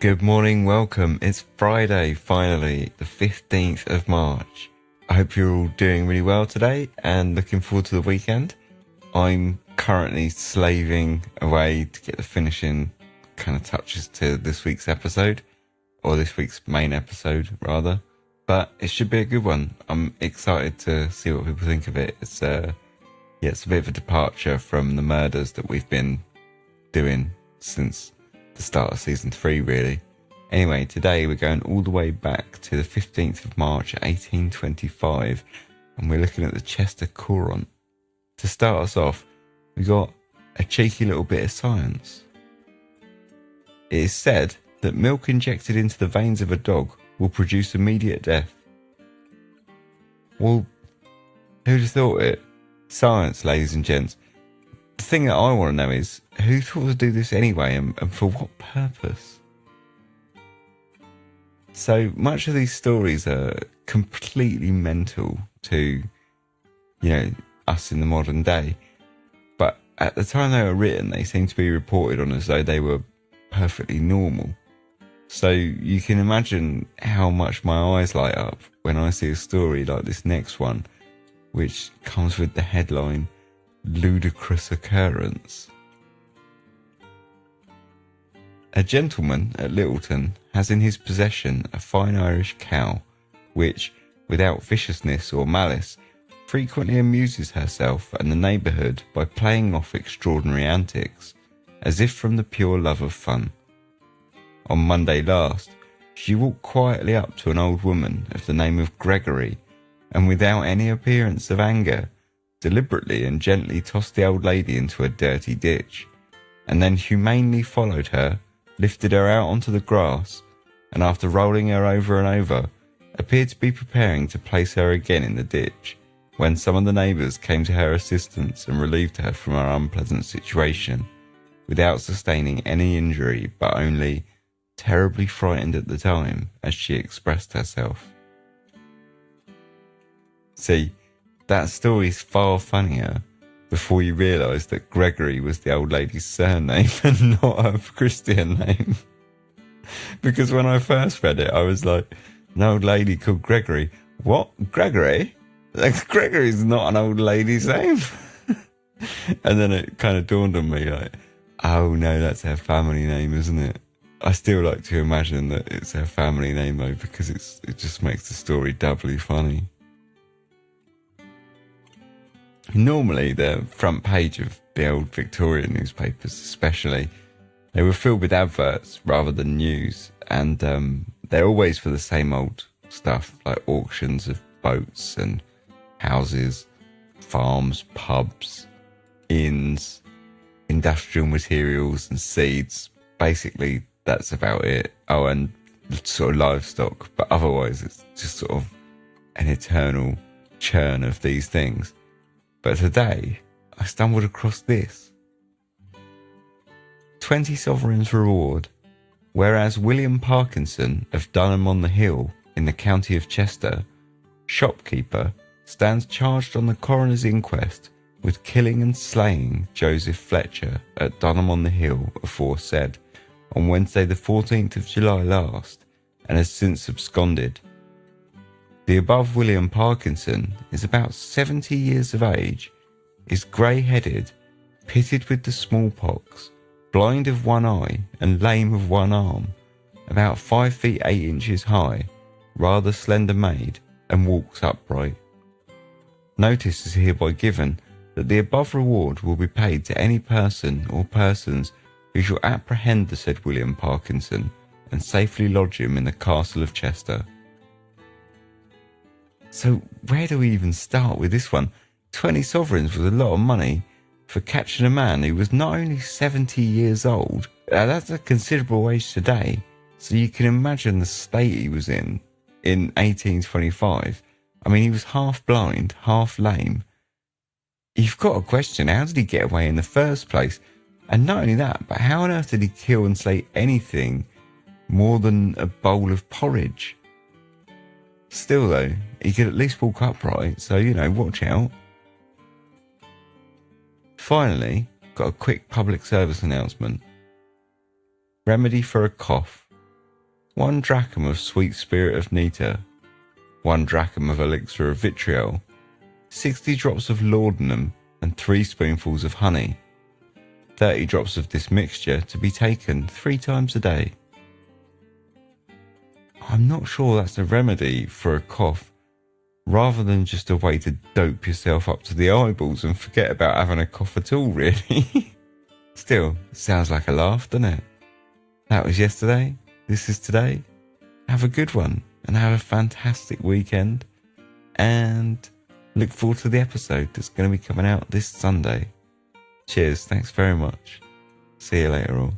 Good morning, welcome. It's Friday, finally, the 15th of March. I hope you're all doing really well today and looking forward to the weekend. I'm currently slaving away to get the finishing kind of touches to this week's episode, or this week's main episode, rather. But it should be a good one. I'm excited to see what people think of it. It's a bit of a departure from the murders that we've been doing since the start of season 3, really. Anyway, today we're going all the way back to the 15th of March 1825, and we're looking at the Chester Courant. To start us off, we got a cheeky little bit of science. It is said that milk injected into the veins of a dog will produce immediate death. Well, who'd have thought it? Science, ladies and gents. The thing that I want to know is, who thought to do this anyway, and for what purpose? So much of these stories are completely mental to, us in the modern day. But at the time they were written, they seem to be reported on as though they were perfectly normal. So you can imagine how much my eyes light up when I see a story like this next one, which comes with the headline, Ludicrous Occurrence. A gentleman at Littleton has in his possession a fine Irish cow, which, without viciousness or malice, frequently amuses herself and the neighbourhood by playing off extraordinary antics, as if from the pure love of fun. On Monday last, she walked quietly up to an old woman of the name of Gregory, and without any appearance of anger, deliberately and gently tossed the old lady into a dirty ditch, and then humanely followed her, lifted her out onto the grass, and after rolling her over and over, appeared to be preparing to place her again in the ditch, when some of the neighbours came to her assistance and relieved her from her unpleasant situation, without sustaining any injury, but only terribly frightened at the time, as she expressed herself. See, that story's far funnier before you realise that Gregory was the old lady's surname and not her Christian name. Because when I first read it, I was like, an old lady called Gregory. What? Gregory? Like, Gregory's not an old lady's name. And then it kind of dawned on me, like, oh no, that's her family name, isn't it? I still like to imagine that it's her family name though, because it just makes the story doubly funny. Normally, the front page of the old Victorian newspapers especially, they were filled with adverts rather than news, and they're always for the same old stuff, like auctions of boats and houses, farms, pubs, inns, industrial materials and seeds. Basically, that's about it. Oh, and sort of livestock, but otherwise it's just sort of an eternal churn of these things. But today, I stumbled across this. 20 sovereigns reward, whereas William Parkinson of Dunham-on-the-Hill in the county of Chester, shopkeeper, stands charged on the coroner's inquest with killing and slaying Joseph Fletcher at Dunham-on-the-Hill aforesaid on Wednesday the 14th of July last, and has since absconded. The above William Parkinson is about 70 years of age, is grey-headed, pitted with the smallpox, blind of one eye and lame of one arm, about 5 feet 8 inches high, rather slender made, and walks upright. Notice is hereby given that the above reward will be paid to any person or persons who shall apprehend the said William Parkinson and safely lodge him in the castle of Chester. So where do we even start with this one? 20 sovereigns was a lot of money for catching a man who was not only 70 years old, that's a considerable age today, so you can imagine the state he was in 1825. I mean, he was half blind, half lame. You've got to question, how did he get away in the first place? And not only that, but how on earth did he kill and slay anything more than a bowl of porridge? Still though, he could at least walk upright, so, watch out. Finally, got a quick public service announcement. Remedy for a cough. 1 drachm of sweet spirit of niter, 1 drachm of elixir of vitriol, 60 drops of laudanum, and 3 spoonfuls of honey. 30 drops of this mixture to be taken 3 times a day. I'm not sure that's a remedy for a cough, rather than just a way to dope yourself up to the eyeballs and forget about having a cough at all, really. Still, it sounds like a laugh, doesn't it? That was yesterday. This is today. Have a good one and have a fantastic weekend. And look forward to the episode that's going to be coming out this Sunday. Cheers. Thanks very much. See you later all.